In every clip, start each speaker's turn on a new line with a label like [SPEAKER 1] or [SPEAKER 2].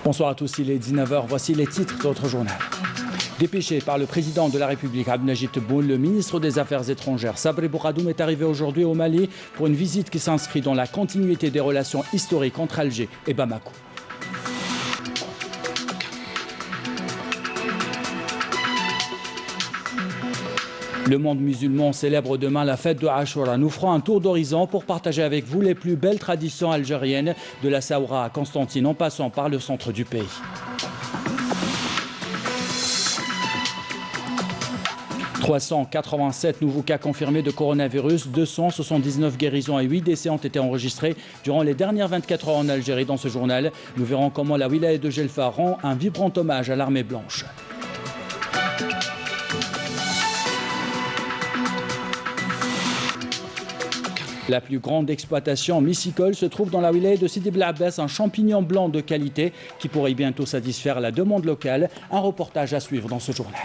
[SPEAKER 1] Bonsoir à tous, il est 19h, voici les titres de notre journal. Dépêché par le président de la République, Abdelmajid Tebboune, le ministre des Affaires étrangères, Sabri Bourgadoum, est arrivé aujourd'hui au Mali pour une visite qui s'inscrit dans la continuité des relations historiques entre Alger et Bamako. Le monde musulman célèbre demain la fête de Ashura. Nous ferons un tour d'horizon pour partager avec vous les plus belles traditions algériennes de la Saoura à Constantine en passant par le centre du pays. « 387 nouveaux cas confirmés de coronavirus, 279 guérisons et 8 décès ont été enregistrés durant les dernières 24 heures en Algérie. Dans ce journal, nous verrons comment la wilaya de Gelfa rend un vibrant hommage à l'armée blanche. La plus grande exploitation mycicole se trouve dans la wilaya de Sidi Bel Abbès, un champignon blanc de qualité qui pourrait bientôt satisfaire la demande locale. Un reportage à suivre dans ce journal.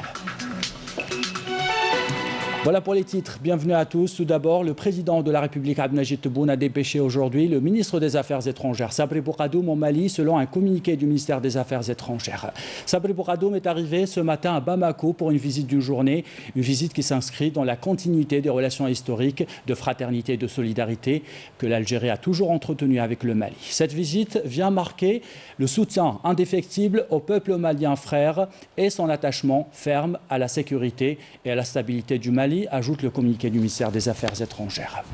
[SPEAKER 1] Voilà pour les titres. Bienvenue à tous. Tout d'abord, le président de la République, Abdelmajid Tebboune, a dépêché aujourd'hui le ministre des Affaires étrangères, Sabri Bourgadoum, au Mali, selon un communiqué du ministère des Affaires étrangères. Sabri Bourgadoum est arrivé ce matin à Bamako pour une visite d'une journée, une visite qui s'inscrit dans la continuité des relations historiques de fraternité et de solidarité que l'Algérie a toujours entretenues avec le Mali. Cette visite vient marquer le soutien indéfectible au peuple malien frère et son attachement ferme à la sécurité et à la stabilité du Mali, ajoute le communiqué du ministère des Affaires étrangères.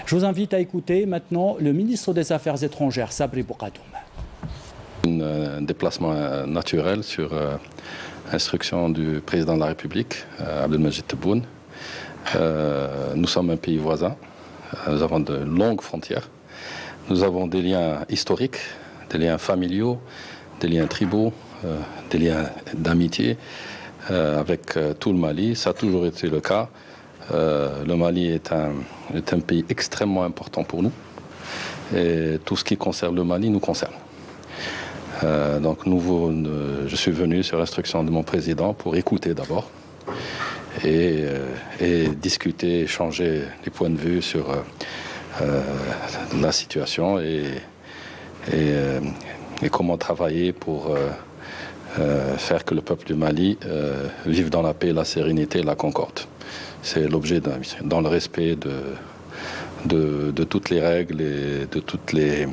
[SPEAKER 1] Je vous invite à écouter maintenant le ministre des Affaires étrangères, Sabri Bourgadoum.
[SPEAKER 2] Un déplacement naturel sur instruction du président de la République, Abdelmajid Tebboune. Nous sommes un pays voisin, nous avons de longues frontières, nous avons des liens historiques, des liens familiaux, des liens tribaux, des liens d'amitié avec tout le Mali. Ça a toujours été le cas. Le Mali est un pays extrêmement important pour nous et tout ce qui concerne le Mali nous concerne. Donc je suis venu sur l'instruction de mon président pour écouter d'abord et discuter, échanger les points de vue sur la situation et comment travailler pour faire que le peuple du Mali vive dans la paix, la sérénité et la concorde. C'est l'objet de la mission, dans le respect de toutes les règles et de tous les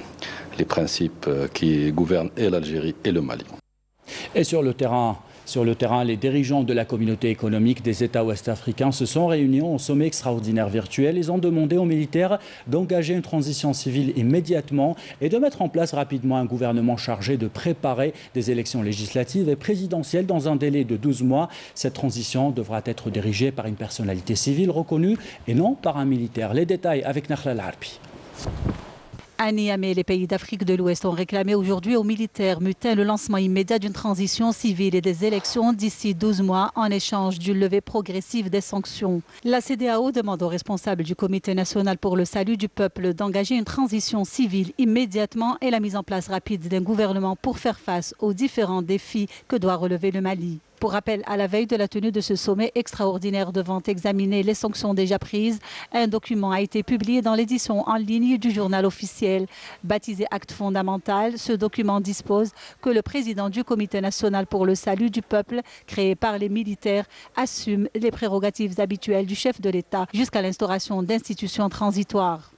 [SPEAKER 2] principes qui gouvernent et l'Algérie et le Mali.
[SPEAKER 1] Et sur le terrain, les dirigeants de la communauté économique des États ouest-africains se sont réunis au sommet extraordinaire virtuel. Ils ont demandé aux militaires d'engager une transition civile immédiatement et de mettre en place rapidement un gouvernement chargé de préparer des élections législatives et présidentielles dans un délai de 12 mois. Cette transition devra être dirigée par une personnalité civile reconnue et non par un militaire. Les détails avec Nakhla Larbi.
[SPEAKER 3] À Niamey, les pays d'Afrique de l'Ouest ont réclamé aujourd'hui aux militaires mutins le lancement immédiat d'une transition civile et des élections d'ici 12 mois en échange d'une levée progressive des sanctions. La CEDEAO demande aux responsables du Comité national pour le salut du peuple d'engager une transition civile immédiatement et la mise en place rapide d'un gouvernement pour faire face aux différents défis que doit relever le Mali. Pour rappel, à la veille de la tenue de ce sommet extraordinaire devant examiner les sanctions déjà prises, un document a été publié dans l'édition en ligne du journal officiel. Baptisé Acte fondamental, ce document dispose que le président du Comité national pour le salut du peuple, créé par les militaires, assume les prérogatives habituelles du chef de l'État jusqu'à l'instauration d'institutions transitoires.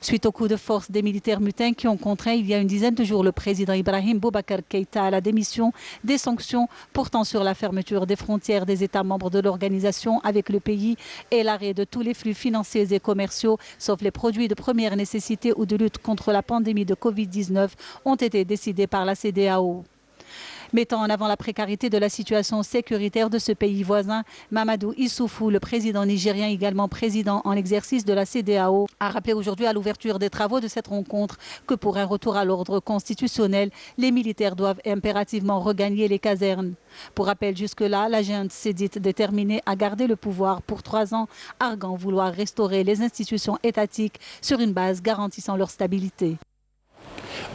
[SPEAKER 3] Suite au coup de force des militaires mutins qui ont contraint il y a une dizaine de jours le président Ibrahim Boubacar Keïta à la démission, des sanctions portant sur la fermeture des frontières des États membres de l'organisation avec le pays et l'arrêt de tous les flux financiers et commerciaux, sauf les produits de première nécessité ou de lutte contre la pandémie de Covid-19, ont été décidés par la CEDEAO. Mettant en avant la précarité de la situation sécuritaire de ce pays voisin, Mamadou Issoufou, le président nigérien, également président en exercice de la CEDEAO, a rappelé aujourd'hui à l'ouverture des travaux de cette rencontre que pour un retour à l'ordre constitutionnel, les militaires doivent impérativement regagner les casernes. Pour rappel, jusque-là, la junte s'est dite déterminée à garder le pouvoir pour 3 ans, arguant vouloir restaurer les institutions étatiques sur une base garantissant leur stabilité.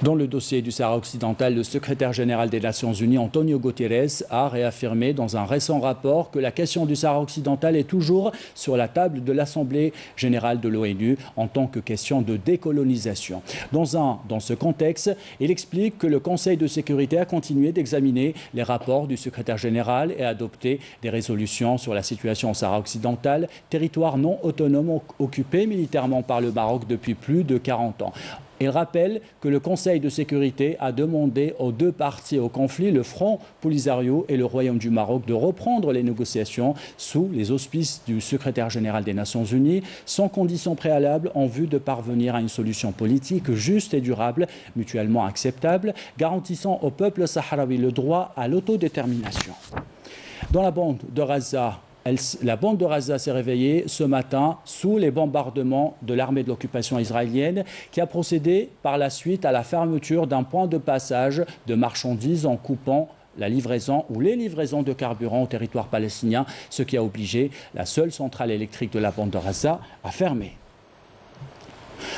[SPEAKER 1] Dans le dossier du Sahara occidental, le secrétaire général des Nations Unies, Antonio Guterres, a réaffirmé dans un récent rapport que la question du Sahara occidental est toujours sur la table de l'Assemblée générale de l'ONU en tant que question de décolonisation. Dans ce contexte, il explique que le Conseil de sécurité a continué d'examiner les rapports du secrétaire général et adopté des résolutions sur la situation au Sahara occidental, territoire non autonome occupé militairement par le Maroc depuis plus de 40 ans. Il rappelle que le Conseil de sécurité a demandé aux deux parties au conflit, le Front Polisario et le Royaume du Maroc, de reprendre les négociations sous les auspices du secrétaire général des Nations Unies, sans conditions préalables, en vue de parvenir à une solution politique juste et durable, mutuellement acceptable, garantissant au peuple sahraoui le droit à l'autodétermination. Dans la bande de Gaza, la bande de Gaza s'est réveillée ce matin sous les bombardements de l'armée de l'occupation israélienne qui a procédé par la suite à la fermeture d'un point de passage de marchandises en coupant la livraison ou les livraisons de carburant au territoire palestinien, ce qui a obligé la seule centrale électrique de la bande de Gaza à fermer.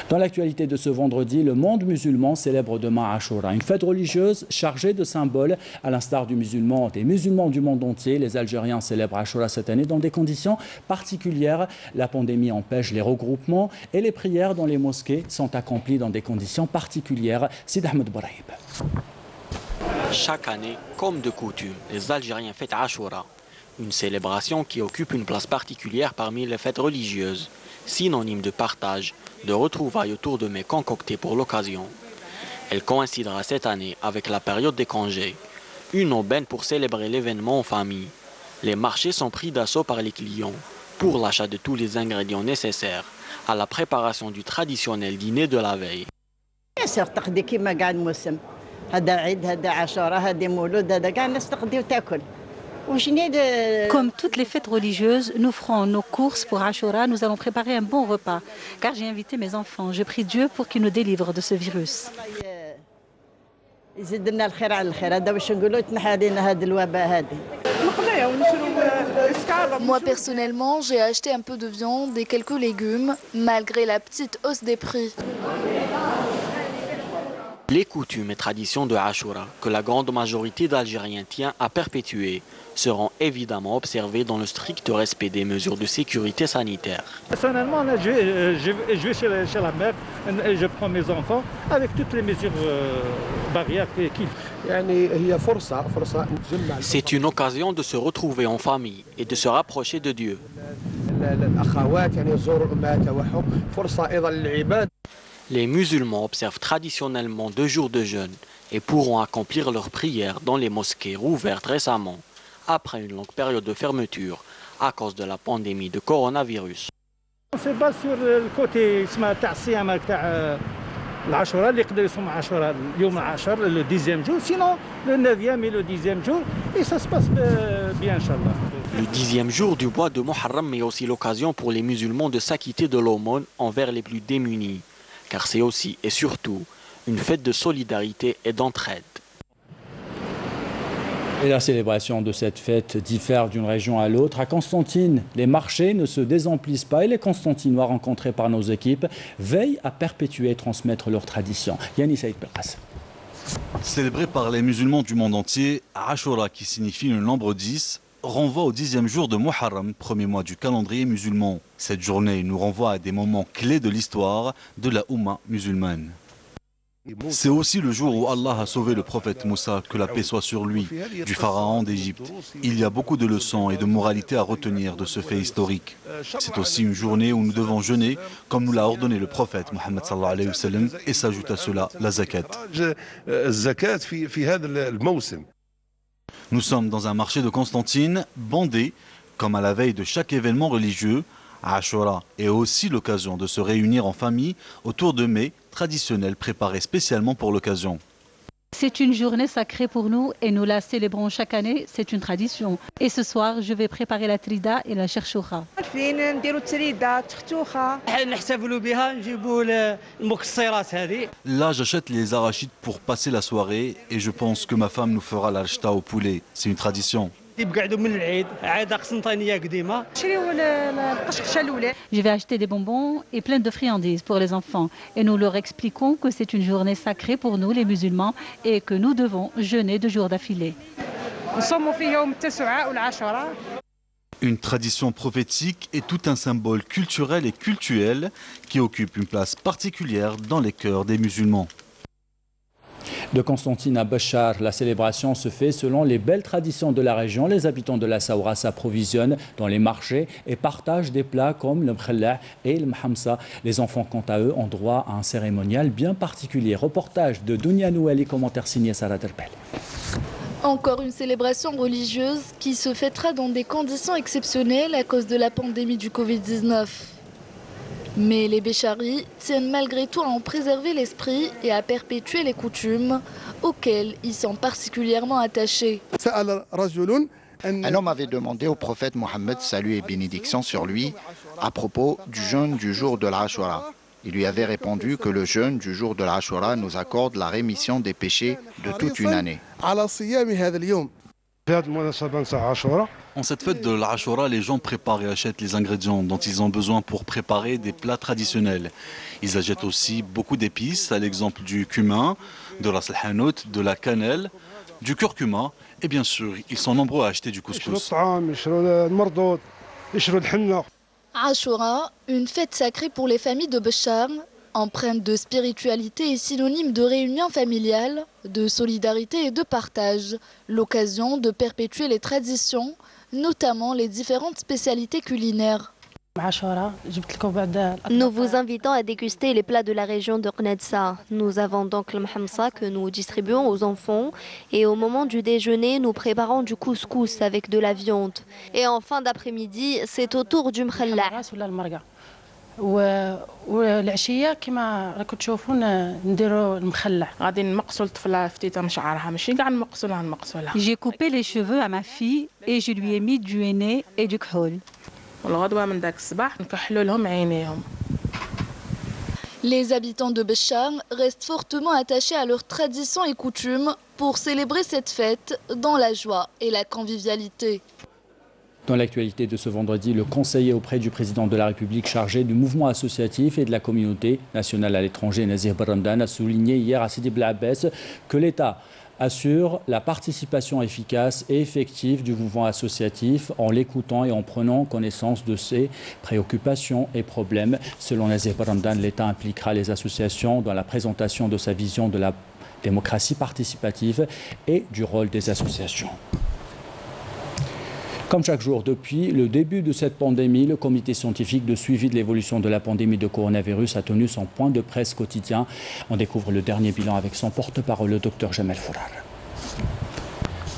[SPEAKER 1] Dans l'actualité de ce vendredi, le monde musulman célèbre demain Ashura, une fête religieuse chargée de symboles. À l'instar des musulmans du monde entier, les Algériens célèbrent Ashura cette année dans des conditions particulières. La pandémie empêche les regroupements et les prières dans les mosquées sont accomplies dans des conditions particulières. Sid Ahmed Bouraïb.
[SPEAKER 4] Chaque année, comme de coutume, les Algériens fêtent Ashura, une célébration qui occupe une place particulière parmi les fêtes religieuses, synonyme de partage, de retrouvailles autour de mets concoctés pour l'occasion. Elle coïncidera cette année avec la période des congés, une aubaine pour célébrer l'événement en famille. Les marchés sont pris d'assaut par les clients pour l'achat de tous les ingrédients nécessaires à la préparation du traditionnel dîner de la veille.
[SPEAKER 3] Comme toutes les fêtes religieuses, nous ferons nos courses pour Ashura. Nous allons préparer un bon repas, car j'ai invité mes enfants. Je prie Dieu pour qu'il nous délivre de ce virus.
[SPEAKER 5] Moi personnellement, j'ai acheté un peu de viande et quelques légumes, malgré la petite hausse des prix.
[SPEAKER 4] Les coutumes et traditions de Ashura, que la grande majorité d'Algériens tient à perpétuer, seront évidemment observées dans le strict respect des mesures de sécurité sanitaire.
[SPEAKER 6] Personnellement, là, je vais chez la mère et je prends mes enfants avec toutes les mesures barrières qu'il faut.
[SPEAKER 4] C'est une occasion de se retrouver en famille et de se rapprocher de Dieu. Les musulmans observent traditionnellement 2 jours de jeûne et pourront accomplir leurs prières dans les mosquées rouvertes récemment, après une longue période de fermeture à cause de la pandémie de coronavirus.
[SPEAKER 6] On se base sur le côté le 10e jour, sinon le 9e et le 10e jour, et ça se passe bien, Inch'Allah.
[SPEAKER 4] Le 10e jour du mois de Muharram est aussi l'occasion pour les musulmans de s'acquitter de l'aumône envers les plus démunis, car c'est aussi et surtout une fête de solidarité et d'entraide.
[SPEAKER 1] Et la célébration de cette fête diffère d'une région à l'autre. À Constantine, les marchés ne se désemplissent pas et les Constantinois rencontrés par nos équipes veillent à perpétuer et transmettre leurs traditions. Yannis Saïd Belras.
[SPEAKER 7] Célébré par les musulmans du monde entier, Ashura, qui signifie le nombre 10, renvoie au 10e jour de Muharram, premier mois du calendrier musulman. Cette journée nous renvoie à des moments clés de l'histoire de la Oumma musulmane. C'est aussi le jour où Allah a sauvé le prophète Moussa, que la paix soit sur lui, du pharaon d'Égypte. Il y a beaucoup de leçons et de moralité à retenir de ce fait historique. C'est aussi une journée où nous devons jeûner, comme nous l'a ordonné le prophète Mohammed sallallahu alayhi wa sallam, et s'ajoute à cela la zakat. Nous sommes dans un marché de Constantine, bondé, comme à la veille de chaque événement religieux. Ashura est aussi l'occasion de se réunir en famille autour de mets traditionnels préparés spécialement pour l'occasion.
[SPEAKER 3] C'est une journée sacrée pour nous et nous la célébrons chaque année, c'est une tradition. Et ce soir, je vais préparer la trida et la cherchoura.
[SPEAKER 7] Là, j'achète les arachides pour passer la soirée et je pense que ma femme nous fera l'alchta au poulet. C'est une tradition.
[SPEAKER 3] Je vais acheter des bonbons et plein de friandises pour les enfants. Et nous leur expliquons que c'est une journée sacrée pour nous, les musulmans, et que nous devons jeûner 2 jours d'affilée.
[SPEAKER 7] Une tradition prophétique et tout un symbole culturel et cultuel qui occupe une place particulière dans les cœurs des musulmans.
[SPEAKER 1] De Constantine à Béchar, la célébration se fait selon les belles traditions de la région. Les habitants de la Saoura s'approvisionnent dans les marchés et partagent des plats comme le mkhalla et le mhamsa. Les enfants, quant à eux, ont droit à un cérémonial bien particulier. Reportage de Dounia Nouali, commentaire signé Sarah Terpel.
[SPEAKER 5] Encore une célébration religieuse qui se fêtera dans des conditions exceptionnelles à cause de la pandémie du Covid-19. Mais les Bécharis tiennent malgré tout à en préserver l'esprit et à perpétuer les coutumes auxquelles ils sont particulièrement attachés.
[SPEAKER 8] Un homme avait demandé au prophète Mohammed, salut et bénédiction sur lui, à propos du jeûne du jour de l'Ashura. Il lui avait répondu que le jeûne du jour de l'Ashura nous accorde la rémission des péchés de toute une année.
[SPEAKER 7] En cette fête de l'Ashura, les gens préparent et achètent les ingrédients dont ils ont besoin pour préparer des plats traditionnels. Ils achètent aussi beaucoup d'épices, à l'exemple du cumin, de la salhanout, de la cannelle, du curcuma et bien sûr, ils sont nombreux à acheter du couscous.
[SPEAKER 5] Ashura, une fête sacrée pour les familles de Béchar, empreinte de spiritualité et synonyme de réunion familiale, de solidarité et de partage. L'occasion de perpétuer les traditions, notamment les différentes spécialités culinaires.
[SPEAKER 9] Nous vous invitons à déguster les plats de la région de Qnedsa. Nous avons donc le mhamsa que nous distribuons aux enfants et au moment du déjeuner, nous préparons du couscous avec de la viande. Et en fin d'après-midi, c'est au tour du mkhalla.
[SPEAKER 10] والعشيه كما راكم تشوفون نديروا المخلع غادي نمقصوا للطفله فتيته من شعرها ماشي كاع نمقصولها نمقصولها.
[SPEAKER 3] J'ai coupé les cheveux à ma fille et je lui ai mis du henné et du khoul.
[SPEAKER 10] والغدوه من داك الصباح نكحلوا لهم عينيهم.
[SPEAKER 5] Les habitants de Béchar restent fortement attachés à leurs traditions et coutumes pour célébrer cette fête dans la joie et la convivialité.
[SPEAKER 1] Dans l'actualité de ce vendredi, le conseiller auprès du président de la République chargé du mouvement associatif et de la communauté nationale à l'étranger, Nazir Baramdan, a souligné hier à Sidi Bla Abbès que l'État assure la participation efficace et effective du mouvement associatif en l'écoutant et en prenant connaissance de ses préoccupations et problèmes. Selon Nazir Baramdan, l'État impliquera les associations dans la présentation de sa vision de la démocratie participative et du rôle des associations. Comme chaque jour depuis le début de cette pandémie, le comité scientifique de suivi de l'évolution de la pandémie de coronavirus a tenu son point de presse quotidien. On découvre le dernier bilan avec son porte-parole, le Dr Jamel Fourar.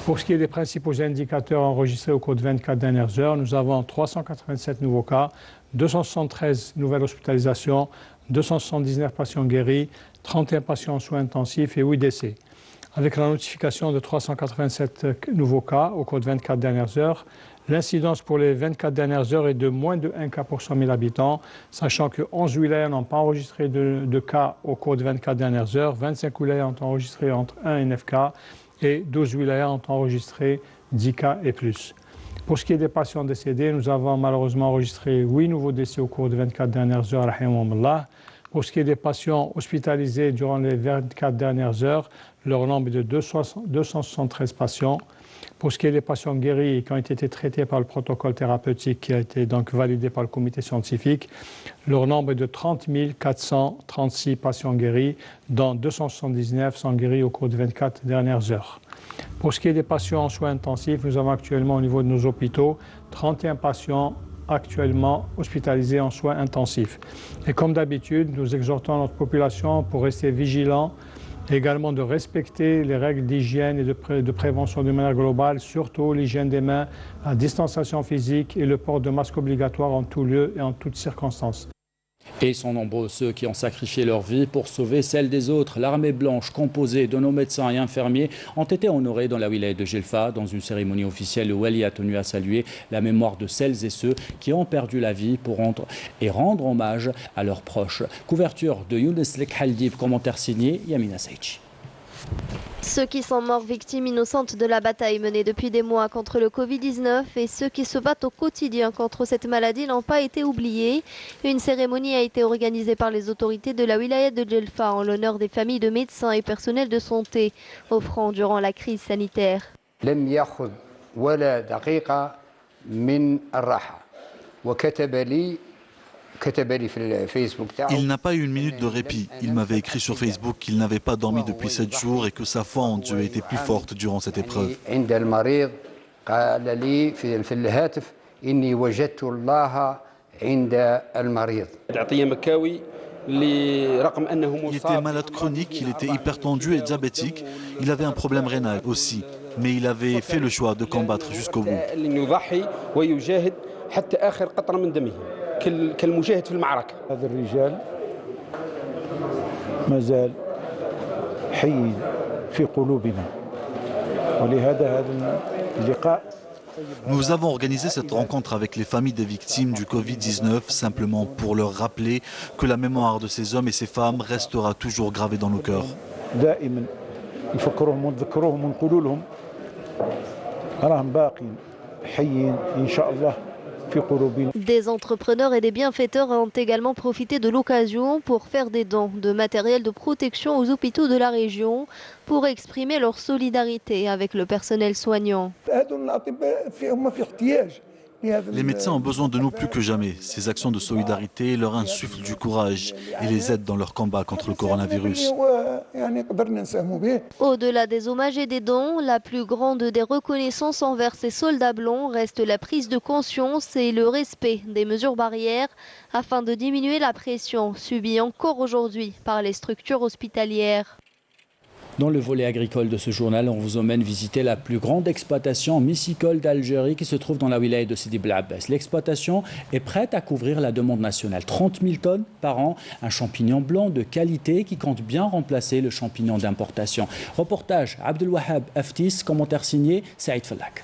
[SPEAKER 11] Pour ce qui est des principaux indicateurs enregistrés au cours de 24 dernières heures, nous avons 387 nouveaux cas, 273 nouvelles hospitalisations, 279 patients guéris, 31 patients en soins intensifs et 8 décès. Avec la notification de 387 nouveaux cas au cours de 24 dernières heures, l'incidence pour les 24 dernières heures est de moins de 1 cas pour 100 000 habitants, sachant que 11 wilayas n'ont pas enregistré de cas au cours de 24 dernières heures, 25 wilayas ont enregistré entre 1 et 9 cas et 12 wilayas ont enregistré 10 cas et plus. Pour ce qui est des patients décédés, nous avons malheureusement enregistré 8 nouveaux décès au cours de 24 dernières heures. Pour ce qui est des patients hospitalisés durant les 24 dernières heures, leur nombre est de 273 patients. Pour ce qui est des patients guéris et qui ont été traités par le protocole thérapeutique qui a été donc validé par le comité scientifique, leur nombre est de 30 436 patients guéris, dont 279 sont guéris au cours des 24 dernières heures. Pour ce qui est des patients en soins intensifs, nous avons actuellement au niveau de nos hôpitaux 31 patients actuellement hospitalisés en soins intensifs. Et comme d'habitude, nous exhortons notre population pour rester vigilants, également de respecter les règles d'hygiène et de prévention de manière globale, surtout l'hygiène des mains, la distanciation physique et le port de masque obligatoire en tout lieu et en toutes circonstances.
[SPEAKER 1] Et ils sont nombreux ceux qui ont sacrifié leur vie pour sauver celle des autres. L'armée blanche, composée de nos médecins et infirmiers, ont été honorés dans la wilaya de Gelfa. Dans une cérémonie officielle, le Wali a tenu à saluer la mémoire de celles et ceux qui ont perdu la vie pour rendre hommage à leurs proches. Couverture de Younes Lek Haldib, commentaire signé Yamina Seichi.
[SPEAKER 9] Ceux qui sont morts victimes innocentes de la bataille menée depuis des mois contre le Covid-19 et ceux qui se battent au quotidien contre cette maladie n'ont pas été oubliés. Une cérémonie a été organisée par les autorités de la wilaya de Djelfa en l'honneur des familles de médecins et personnels de santé offrant durant la crise sanitaire.
[SPEAKER 7] Il n'a pas eu une minute de répit. Il m'avait écrit sur Facebook qu'il n'avait pas dormi depuis 7 jours et que sa foi en Dieu était plus forte durant cette épreuve. Il était malade chronique, il était hypertendu et diabétique. Il avait un problème rénal aussi. Mais il avait fait le choix de combattre jusqu'au bout.
[SPEAKER 6] كالمجاهد في المعركة. هذا الرجال ما زال حي في قلوبنا ولهذا هذا اللقاء.
[SPEAKER 7] Nous avons organisé cette rencontre avec les familles des victimes du Covid-19 simplement pour leur rappeler que la mémoire de ces hommes et ces femmes restera toujours gravée dans nos cœurs.
[SPEAKER 6] دائما يفكروهم ونذكروهم ونقولوا لهم راهم باقين حيين إن شاء الله.
[SPEAKER 9] Des entrepreneurs et des bienfaiteurs ont également profité de l'occasion pour faire des dons de matériel de protection aux hôpitaux de la région pour exprimer leur solidarité avec le personnel soignant.
[SPEAKER 7] Les médecins ont besoin de nous plus que jamais. Ces actions de solidarité leur insufflent du courage et les aident dans leur combat contre le coronavirus.
[SPEAKER 9] Au-delà des hommages et des dons, la plus grande des reconnaissances envers ces soldats blancs reste la prise de conscience et le respect des mesures barrières afin de diminuer la pression subie encore aujourd'hui par les structures hospitalières.
[SPEAKER 1] Dans le volet agricole de ce journal, on vous emmène visiter la plus grande exploitation mycicole d'Algérie qui se trouve dans la wilaya de Sidi Bel Abbas. L'exploitation est prête à couvrir la demande nationale. 30 000 tonnes par an, un champignon blanc de qualité qui compte bien remplacer le champignon d'importation. Reportage Abdelwahab Aftis, commentaire signé Saïd Fallak.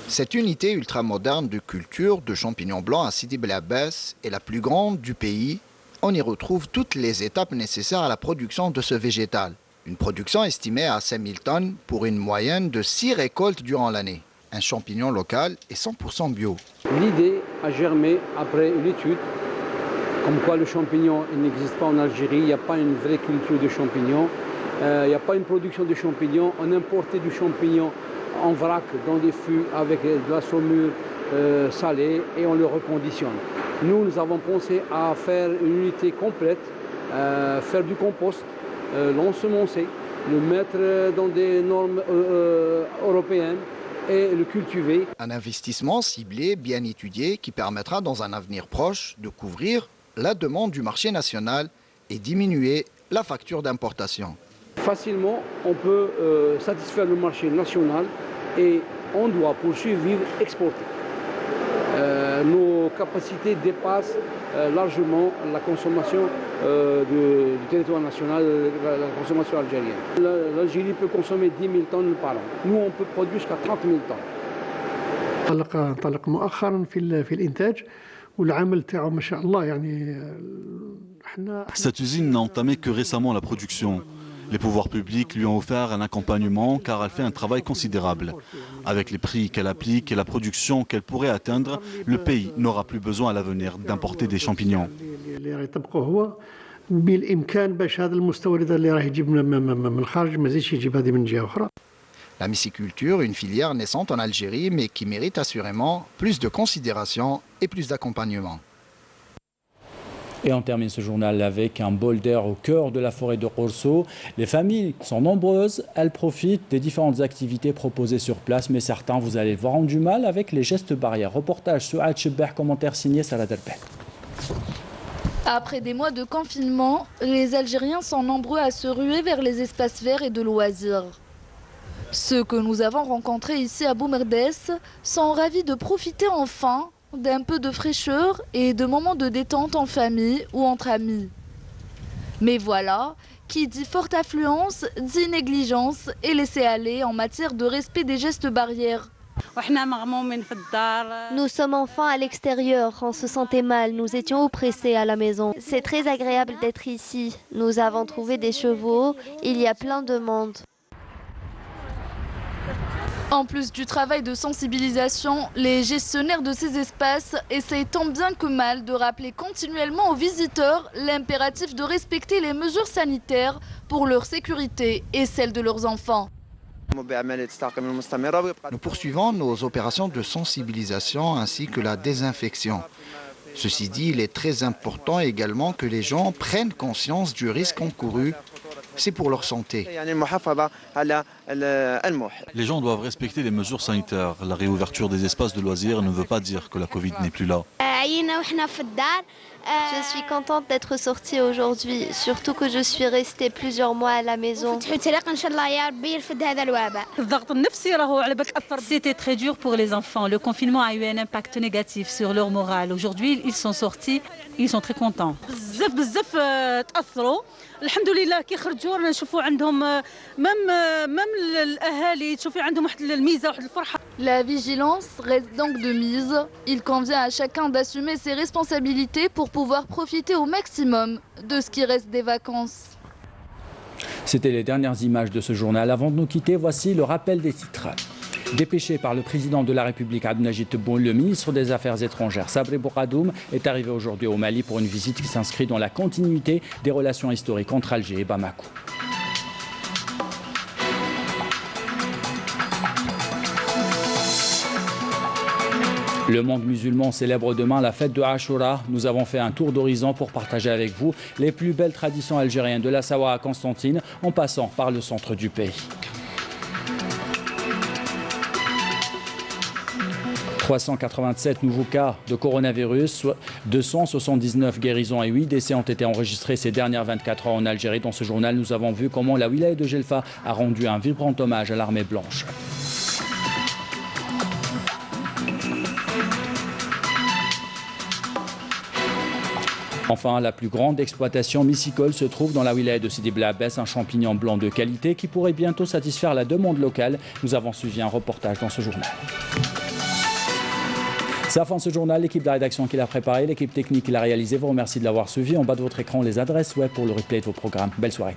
[SPEAKER 8] Cette unité ultramoderne de culture de champignons blancs à Sidi Bel Abbas est la plus grande du pays. On y retrouve toutes les étapes nécessaires à la production de ce végétal. Une production estimée à 5 000 tonnes pour une moyenne de 6 récoltes durant l'année. Un champignon local et 100% bio.
[SPEAKER 12] L'idée a germé après une étude, comme quoi le champignon n'existe pas en Algérie, il n'y a pas une vraie culture de champignons, il n'y a pas une production de champignons. On importait du champignon en vrac dans des fûts avec de la saumure salée et on le reconditionne. Nous avons pensé à faire une unité complète, faire du compost, l'ensemencer, le mettre dans des normes européennes et le cultiver.
[SPEAKER 8] Un investissement ciblé, bien étudié, qui permettra dans un avenir proche de couvrir la demande du marché national et diminuer la facture d'importation.
[SPEAKER 12] Facilement, on peut satisfaire le marché national et on doit poursuivre, exporter. Nos capacités dépassent largement la consommation du territoire national, la consommation algérienne. L'Algérie peut consommer 10 000 tonnes par an. Nous, on peut produire jusqu'à 30 000 tonnes.
[SPEAKER 13] انطلق مؤخرا في الانتاج والعمل تاعو ما شاء الله يعني احنا.
[SPEAKER 7] Cette usine n'a entamé que récemment la production. Les pouvoirs publics lui ont offert un accompagnement car elle fait un travail considérable. Avec les prix qu'elle applique et la production qu'elle pourrait atteindre, le pays n'aura plus besoin à l'avenir d'importer des champignons.
[SPEAKER 8] La myciculture, une filière naissante en Algérie mais qui mérite assurément plus de considération et plus d'accompagnement.
[SPEAKER 1] Et on termine ce journal avec un bol d'air au cœur de la forêt de Korso. Les familles sont nombreuses, elles profitent des différentes activités proposées sur place, mais certains, vous allez le voir, ont du mal avec les gestes barrières. Reportage sur Al-Chebber, commentaire signé Salah Derbet.
[SPEAKER 5] Après des mois de confinement, les Algériens sont nombreux à se ruer vers les espaces verts et de loisirs. Ceux que nous avons rencontrés ici à Boumerdès sont ravis de profiter enfin d'un peu de fraîcheur et de moments de détente en famille ou entre amis. Mais voilà, qui dit forte affluence, dit négligence et laisser aller en matière de respect des gestes barrières.
[SPEAKER 9] Nous sommes enfants à l'extérieur, on se sentait mal, nous étions oppressés à la maison. C'est très agréable d'être ici. Nous avons trouvé des chevaux, il y a plein de monde.
[SPEAKER 5] En plus du travail de sensibilisation, les gestionnaires de ces espaces essayent tant bien que mal de rappeler continuellement aux visiteurs l'impératif de respecter les mesures sanitaires pour leur sécurité et celle de leurs enfants.
[SPEAKER 8] Nous poursuivons nos opérations de sensibilisation ainsi que la désinfection. Ceci dit, il est très important également que les gens prennent conscience du risque encouru. C'est pour leur santé.
[SPEAKER 7] Les gens doivent respecter les mesures sanitaires. La réouverture des espaces de loisirs ne veut pas dire que la Covid n'est plus là.
[SPEAKER 9] Je suis contente d'être sortie aujourd'hui, surtout que je suis restée plusieurs mois à la maison.
[SPEAKER 3] C'était très dur pour les enfants. Le confinement a eu un impact négatif sur leur morale. Aujourd'hui, ils sont sortis, ils sont très contents.
[SPEAKER 14] الحمد لله كي خرجوا نشوفوا عندهم مم الاهالي تشوفي عندهم واحد الميزه واحد الفرحه.
[SPEAKER 5] La vigilance reste donc de mise. Il convient à chacun d'assumer ses responsabilités pour pouvoir profiter au maximum de ce qui reste des vacances.
[SPEAKER 1] C'était les dernières images de ce journal. Avant de nous quitter, voici le rappel des titres. Dépêché par le président de la République Abdelmajid Tebboune, le ministre des Affaires étrangères Sabri Bourgadoum est arrivé aujourd'hui au Mali pour une visite qui s'inscrit dans la continuité des relations historiques entre Alger et Bamako. Le monde musulman célèbre demain la fête de Ashura. Nous avons fait un tour d'horizon pour partager avec vous les plus belles traditions algériennes de la Sawa à Constantine en passant par le centre du pays. 387 nouveaux cas de coronavirus, 279 guérisons et 8 décès ont été enregistrés ces dernières 24 heures en Algérie. Dans ce journal, nous avons vu comment la wilaya de Gelfa a rendu un vibrant hommage à l'armée blanche. Enfin, la plus grande exploitation mycicole se trouve dans la wilaya de Sidi Bla Abbès, un champignon blanc de qualité qui pourrait bientôt satisfaire la demande locale. Nous avons suivi un reportage dans ce journal. C'est la fin de ce journal. L'équipe de la rédaction qui l'a préparé, l'équipe technique qui l'a réalisé vous remercie de l'avoir suivi. En bas de votre écran, les adresses web pour le replay de vos programmes. Belle soirée.